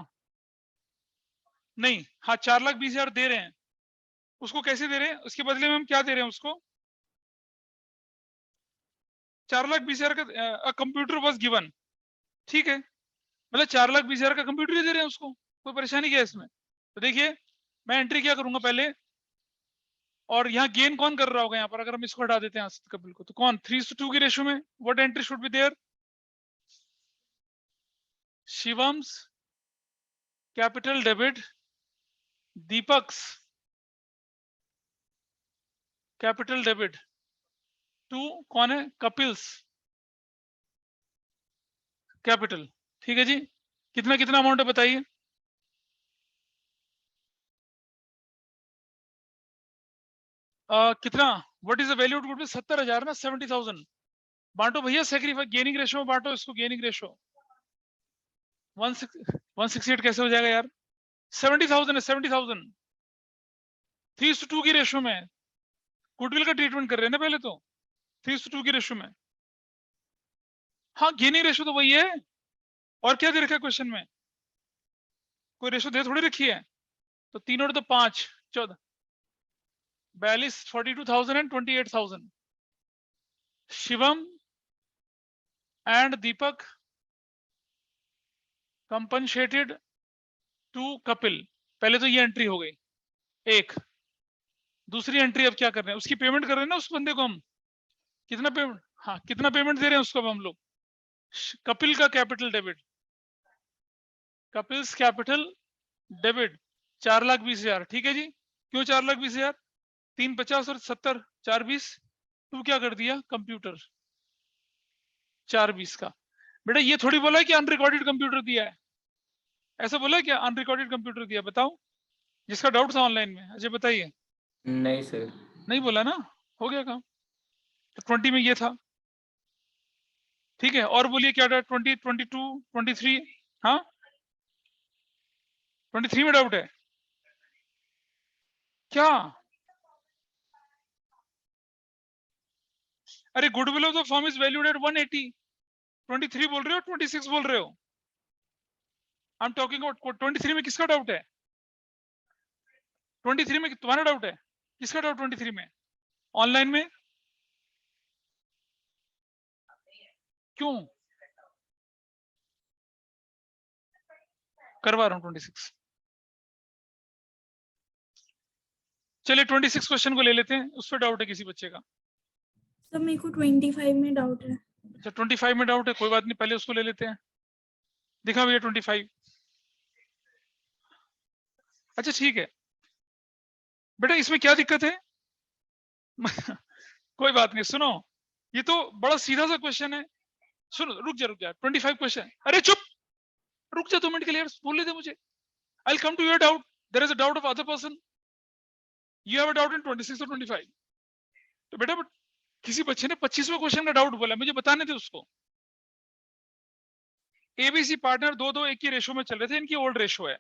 नहीं हाँ 4,20,000 दे रहे हैं, उसको कैसे दे रहे हैं? उसके बदले में हम क्या दे रहे हैं उसको? 4,20,000 का कंप्यूटर वॉज गिवन, ठीक है, मतलब 4,20,000 का कंप्यूटर ही दे रहे हैं उसको, कोई परेशानी क्या है इसमें? तो देखिए मैं एंट्री क्या करूंगा पहले, और यहाँ गेन कौन कर रहा होगा यहाँ पर? अगर हम इसको हटा देते हैं कपिल को, तो कौन? 3:2 की रेशियो में what entry should be there? Shivam's capital debit, Deepak's capital debit to कौन है? कपिल्स कैपिटल, ठीक है जी। कितना कितना अमाउंट है बताइए? कितना? What is the value of goodwill? 70,000 ना, 70,000 बांटो भैया, सेक्रीफाइस गेनिंग रेशो में बांटो इसको, गेनिंग रेशो 168 कैसे हो जाएगा यार? 70,000 है, 70,000 3:2 की रेशो में गुडविल का ट्रीटमेंट कर रहे हैं ना पहले तो, 3:2 की रेशो में। हाँ गेनिंग रेशो तो वही है, और क्या दे रखा है क्वेश्चन में? कोई रेशो दे थोड़ी रखी है। तो 3 और 2 5, 14, 42, 42,000 and 28,000। Shivam and Deepak compensated to Kapil. पहले तो ये एंट्री हो गई एक। दूसरी एंट्री अब क्या कर रहे हैं, उसकी पेमेंट कर रहे हैं ना उस बंदे को हम। कितना पेमेंट, हाँ कितना पेमेंट दे रहे हैं उसको अब हम लोग? कपिल का capital debit, Kapil's capital debit 4,20,000। ठीक है जी, क्यों 4,20,000? 350 और 70, 420। तू क्या कर दिया कंप्यूटर? 420 का। बेटा ये थोड़ी बोला है कि अनरिकॉर्डेड कंप्यूटर दिया है, ऐसा बोला है क्या? अनरिकॉर्डेड कंप्यूटर दिया, बताओ जिसका डाउट था ऑनलाइन में। अजय बताइए। नहीं सर। नहीं बोला ना, हो गया काम। तो 20 में ये था, ठीक है। और बोलिए क्या डाउट? 20, 22, 23। हाँ 23 में डाउट है क्या? अरे goodwill of the firm is valued at 180। 23 बोल रहे हो 26 बोल रहे हो? आई एम टॉकिंग अबाउट 23 में किसका डाउट है? 23 में तुम्हारा डाउट है? किसका डाउट 23 में ऑनलाइन में? क्यों करवा रहा हूं 26? चलिए 26 क्वेश्चन को ले लेते हैं, उस पर डाउट है किसी बच्चे का? सर मेरे को 25 में डाउट है। अच्छा 25 में डाउट है, कोई बात नहीं, पहले उसको ले लेते हैं। दिखा भैया 25। अच्छा ठीक है बेटा, इसमें क्या दिक्कत है? कोई बात नहीं, सुनो ये तो बड़ा सीधा सा क्वेश्चन है। सुनो रुक जा 25 क्वेश्चन। अरे चुप, रुक जा 2 मिनट के लिए, बोल लेते मुझे। I come to your doubt, there is a doubt of other person, you have a doubt in 26 और 25। तो बेटा किसी बच्चे ने 25वें क्वेश्चन का डाउट बोला, मुझे बताने थे उसको। एबीसी पार्टनर 2-2-1 की रेशो में चल रहे थे, इनकी ओल्ड रेशो है।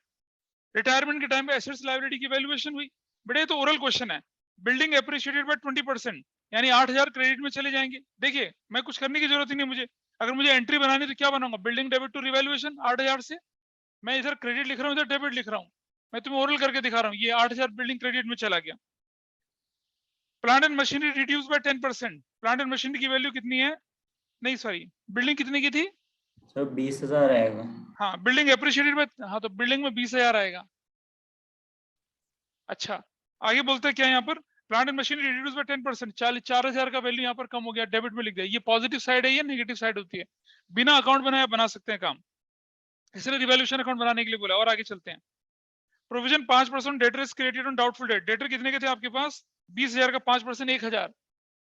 रिटायरमेंट के टाइम पे एसेट्स लायबिलिटी की वैल्यूएशन हुई। बेटा ये तो ओरल क्वेश्चन है। बिल्डिंग एप्रिशिएटेड बाय 20%, यानी 8,000 क्रेडिट में चले जाएंगे। देखिए मैं कुछ करने की जरूरत ही नहीं मुझे, अगर मुझे एंट्री बनानी तो क्या बनाऊंगा? बिल्डिंग डेबिट टू रिवैल्यूएशन 8,000 से। मैं इधर क्रेडिट लिख रहा हूँ, इधर डेबिट लिख रहा हूँ। मैं तुम्हें ओरल करके दिखा रहा हूँ, ये 8,000 बिल्डिंग क्रेडिट में चला गया। Plant and machinery reduce by 10%। Plant and machinery की वैल्यू कितनी है? नहीं सॉरी, बिल्डिंग कितने की थी? सर 20,000 आएगा। हाँ बिल्डिंग एप्रिशिएटेड में, हाँ तो बिल्डिंग में 20,000 आएगा। अच्छा आगे बोलते हैं क्या यहाँ पर? Plant and machinery reduce by 10%, 4,000 का वैल्यू यहाँ पर कम हो गया, डेबिट में लिख दिया। ये पॉजिटिव साइड है या नेगेटिव साइड होती है? बिना अकाउंट बनाए बना सकते हैं काम, इसलिए रिवैल्यूएशन अकाउंट बनाने के लिए बोला। और आगे चलते हैं। Provision 5% debtor is created on doubtful debt. Debtor कितने के थे आपके पास? 20,000 का 5% 1,000।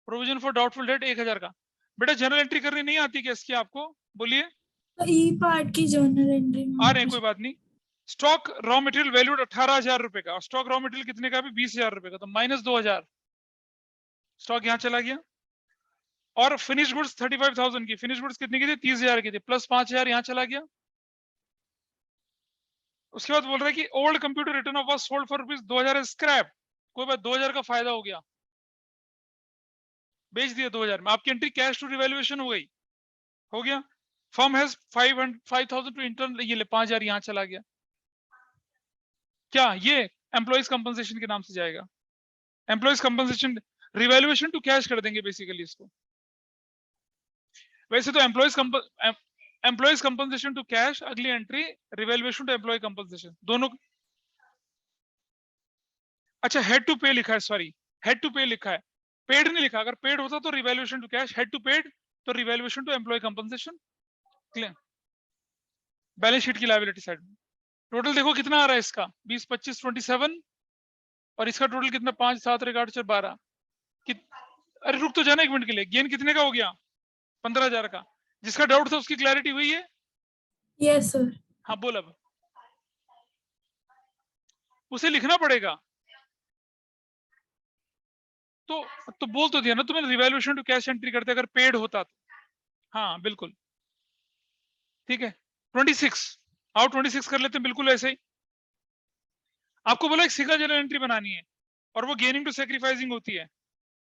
प्रोविजन फॉर डाउटफुल डेट 1,000 का। बेटा जनरल एंट्री करनी नहीं आती क्या इसकी आपको? बोलिए। तो ई पार्ट की जर्नल एंट्री आ रहे हैं, कोई बात नहीं। स्टॉक रॉ मटेरियल वैल्यूड 18,000 रुपए का, स्टॉक रॉ मटेरियल कितने का? भी 20,000 रुपए का, तो माइनस 2,000 स्टॉक यहाँ चला गया। और फिनिश गुड्स 35,000 की, फिनिश गुड्स कितने की थी? 30,000 की थी, प्लस 5,000 यहाँ चला गया। उसके बाद बोल रहा है कि old computer return of was sold for rupees 2,000 scrap. कोई बात, 2,000 का फायदा हो गया, बेच दिया 2,000 में। आपकी एंट्री कैश टू रिवैल्यूएशन हो गई, हो गया। फर्म हैज 5,000 टू इंटर्न, ये ले 5,000 यहाँ चला गया। क्या ये एम्प्लॉइज कंपनसेशन के नाम से जाएगा? Employees compensation revaluation to cash कर देंगे बेसिकली इसको। वैसे तो एम्प्लॉइज कंपनसेशन टू कैश अगली entry, revaluation to employ compensation दोनों। अच्छा हेड टू पे लिखा है, सॉरी हेड टू पे लिखा है, पेड नहीं लिखा। अगर पेड होता तो revaluation to cash, head to paid तो revaluation to employ compensation. Clear? Balance sheet की लायबिलिटी साइड में टोटल देखो कितना आ रहा है इसका, 20, 25, 27, और इसका टोटल कितना? 5, 7, 8, 4, 12। अरे रुक तो जाना 1 मिनट के लिए। गेन कितने का हो गया? 15,000 का। जिसका डाउट था उसकी क्लैरिटी हुई है? Yes sir. हाँ बोल। अब उसे लिखना पड़ेगा तो बोल तो दिया ना तुम्हें, रिवैल्यूएशन टू कैश एंट्री करते अगर पेड होता तो। हाँ बिल्कुल ठीक है। 26 आओ 26 कर लेते हैं, बिल्कुल ऐसे ही। आपको बोला एक सिंगल जर्नल एंट्री बनानी है और वो गेनिंग टू सेक्रीफाइसिंग होती है।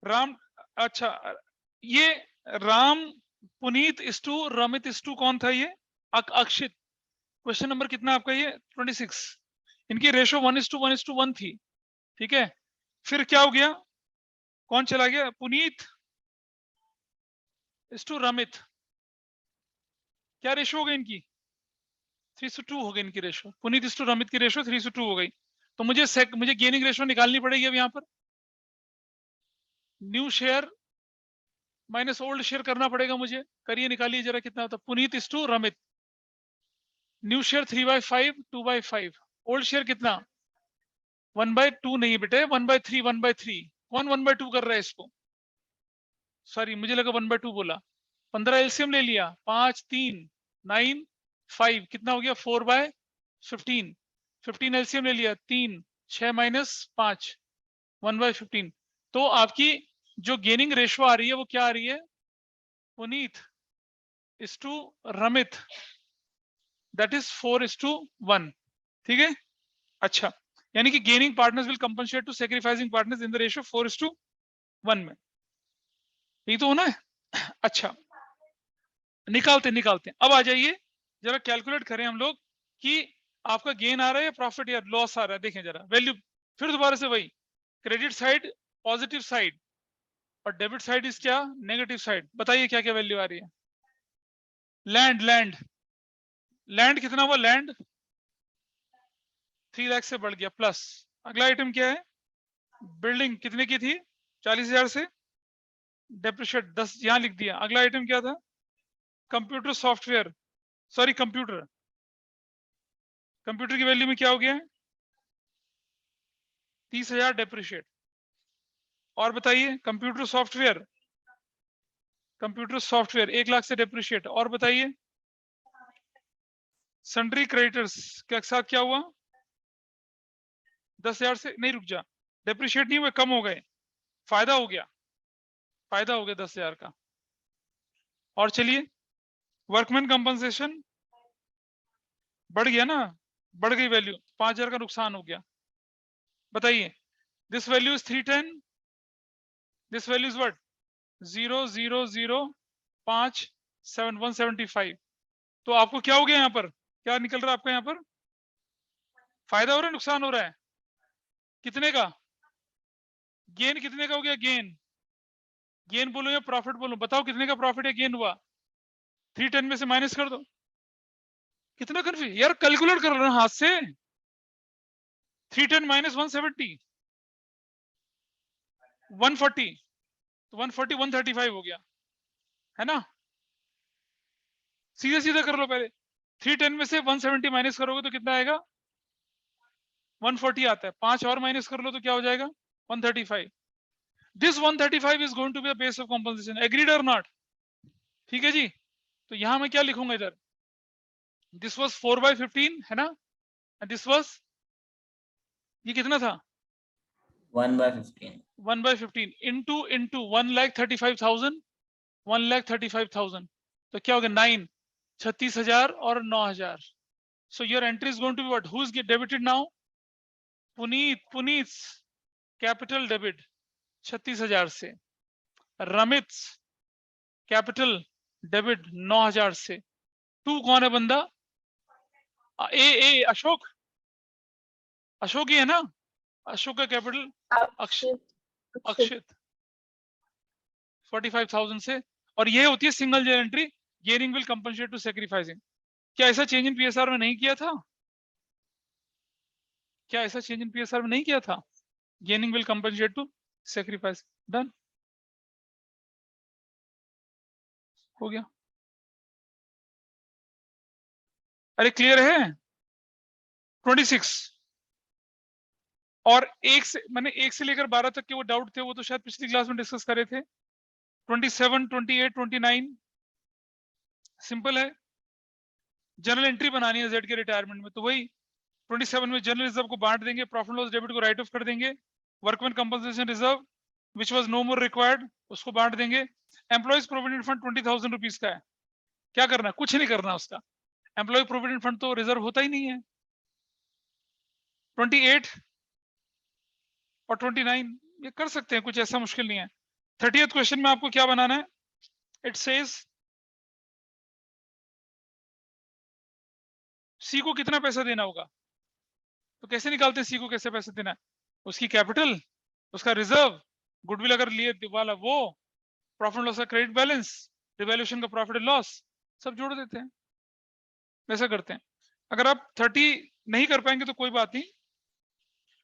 राम, अच्छा ये राम पुनीत इस टू रमित इस टू कौन था ये? अक्षित। क्वेश्चन नंबर कितना आपका ये? 26। इनकी रेशो 1:1:1 थी, ठीक है। फिर क्या हो गया? कौन चला गया? Puneet is to Ramit. क्या रेशो हो गई इनकी? 3:2 हो गई इनकी ratio. Puneet is to Ramit की रेशो 3:2 हो गई। तो मुझे गेनिंग रेशो निकालनी पड़ेगी अब यहाँ पर। New share minus old share करना पड़ेगा मुझे। करिए, निकालिए जरा कितना होता। Puneet is to Ramit. New share 3/5 2/5। Old share कितना? 1/2 नहीं बेटे, 1/3 1/3। कौन 1/2 कर रहा है इसको? सॉरी, मुझे लगा 1/2 बोला। 15 एलसीएम ले लिया। 5 3 9 5 कितना हो गया? 4/15। 15 एलसीएम ले लिया। 3 6 - 5 1/15। तो आपकी जो गेनिंग रेशो आ रही है वो क्या आ रही है? Puneet is to Ramit, that is 4:1। ठीक है। अच्छा, यानी कि gaining partners will compensate to sacrificing partners in the ratio 4:1 में। यही तो होना है। अच्छा, निकालते अब आ जाइए जरा, कैलकुलेट करें हम लोग कि आपका गेन आ रहा है या प्रॉफिट या लॉस आ रहा है। देखें जरा वैल्यू, फिर दोबारा से वही। क्रेडिट साइड पॉजिटिव साइड और डेबिट साइड इज क्या? Negative side. बताइए क्या क्या वैल्यू आ रही है? लैंड कितना हुआ? लैंड 3 लाख से बढ़ गया प्लस। अगला आइटम क्या है? बिल्डिंग कितने की थी? 40,000 से डेप्रिशिएट 10 यहां लिख दिया। अगला आइटम क्या था? कंप्यूटर सॉफ्टवेयर, सॉरी कंप्यूटर की वैल्यू में क्या हो गया? 30,000 डेप्रिशिएट। और बताइए कंप्यूटर सॉफ्टवेयर 1 लाख से डेप्रिशिएट। और बताइए सन्ड्री क्रेडिटर्स के साथ क्या हुआ? 10,000 से नहीं, रुक जा, डेप्रिशिएट नहीं हुए, कम हो गए, फायदा हो गया 10,000 का। और चलिए वर्कमैन कंपनसेशन बढ़ गया ना, बढ़ गई वैल्यू, 5,000 का नुकसान हो गया। बताइए this value is 310, this value is what? 0.0057175। तो आपको क्या हो गया यहाँ पर? क्या निकल रहा है आपका यहाँ पर? फायदा हो रहा है, नुकसान हो रहा है? कितने का? गेन कितने का हो गया? गेन बोलो या प्रॉफिट बोलो, बताओ कितने का प्रॉफिट या गेन हुआ? 310 में से माइनस कर दो। कितना कंफ्यूज यार, कैलकुलेट कर रहे हाथ से। 310 - 170 140, तो 140 135 हो गया है ना। सीधा सीधा कर लो पहले। 310 में से 170 माइनस करोगे तो कितना आएगा? 140 आता है। 5 और माइनस कर लो तो क्या हो जाएगा? 135। This 135 is going to be the base of compensation, agreed और नॉट? ठीक है जी। तो यहां मैं क्या लिखूंगा इधर? दिस वाज 4/15 है ना, एंड दिस वाज, ये कितना था? 1/15 1/15 इंटू 1,35,000 1,35,000। तो क्या हो गया? 9 36,000 और 9,000। So your entry is going to be what? Who is get debited now? Puneet's capital debit 36,000 से। Ramit's capital debit 9,000 से। टू कौन है बंदा? ए अशोक ही है ना? अशोक का कैपिटल अक्षित 45,000 से। और ये होती है single journal entry, gaining will compensate to sacrificing. क्या ऐसा चेंज इन पीएसआर में नहीं किया था? Gaining will compensate to sacrifice. Done हो गया। अरे क्लियर है? 26 और मैंने 1 से लेकर 12 तक के वो डाउट थे, वो तो शायद पिछली क्लास में डिस्कस करे थे। 27 28 29 सिंपल है। जनरल एंट्री बनानी है जेड के रिटायरमेंट में, तो वही 27 में जनरल रिजर्व को बांट देंगे, प्रॉफिट लॉस डेबिट को राइट ऑफ कर देंगे, workman compensation reserve which was no more required उसको बांट देंगे। एम्प्लॉइज प्रोविडेंट फंड 20,000 रुपीज का है। क्या करना? कुछ नहीं करना उसका। एम्प्लॉय प्रोविडेंट फंड तो रिजर्व होता ही नहीं है। 28 और 29 ये कर सकते हैं, कुछ ऐसा मुश्किल नहीं है। 30th क्वेश्चन में आपको क्या बनाना है? इट सेज सी को कितना पैसा देना होगा, तो कैसे निकालते हैं सी को कैसे पैसा देना है, उसकी कैपिटल, उसका रिजर्व, गुडविल अगर लिए वाला वो, प्रॉफिट लॉस का क्रेडिट बैलेंस, रिवैल्यूएशन का प्रॉफिट एंड लॉस, सब जोड़ देते हैं, वैसा करते हैं। अगर आप 30 नहीं कर पाएंगे तो कोई बात नहीं,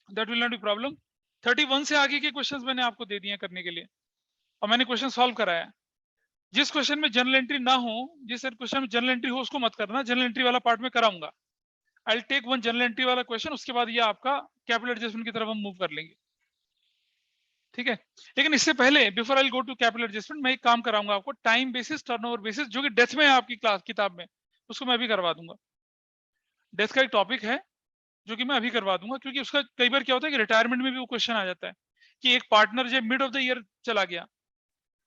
that will not be problem. 31 से आगे के क्वेश्चंस मैंने आपको दे दिए हैं करने के लिए, और मैंने क्वेश्चन सॉल्व कराया। जिस क्वेश्चन में जनरल एंट्री ना हो, जिस क्वेश्चन में जनरल एंट्री हो उसको मत करना, जनरल एंट्री वाला पार्ट में कराऊंगा। I will take one journal entry वाला क्वेश्चन, उसके बाद ये आपका कैपिटल एडजस्टमेंट की तरफ हम मूव कर लेंगे, ठीक है। लेकिन इससे पहले, before I go to capital adjustment, मैं एक काम कराऊंगा आपको, टाइम बेसिस, टर्नओवर बेसिस, जो कि डेथ में है आपकी क्लास किताब में, उसको मैं भी करवा दूंगा। डेथ का एक टॉपिक है जो कि मैं अभी करवा दूंगा, क्योंकि उसका कई बार क्या होता है कि रिटायरमेंट में भी वो क्वेश्चन आ जाता है कि एक पार्टनर जब मिड ऑफ द ईयर चला गया,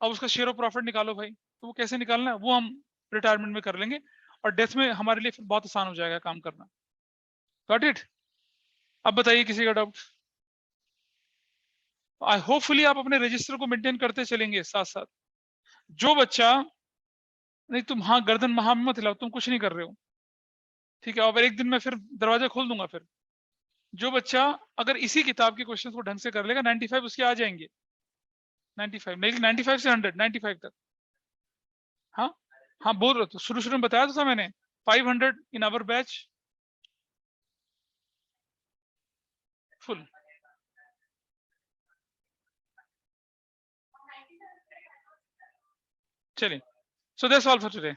अब उसका शेयर ऑफ प्रॉफिट निकालो भाई, तो वो कैसे निकालना है वो हम रिटायरमेंट में कर लेंगे, और डेथ में हमारे लिए फिर बहुत आसान हो जाएगा काम करना। Got it? अब बताइए किसी का डाउट? आई होपफुली आप अपने रजिस्टर को मेंटेन करते चलेंगे साथ साथ। जो बच्चा, नहीं तुम हाँ गर्दन महा मत हिलाओ, तुम कुछ नहीं कर रहे हो, ठीक है, और एक दिन मैं फिर दरवाजा खोल दूंगा। फिर जो बच्चा अगर इसी किताब के क्वेश्चंस को ढंग से कर लेगा, 95 उसके आ जाएंगे, 95 नहीं, 95 से 100, 95 तक। हाँ हाँ बोल रहे तो, शुरू में बताया था मैंने, 500 इन आवर बैच फुल। चलिए, so that's all for today.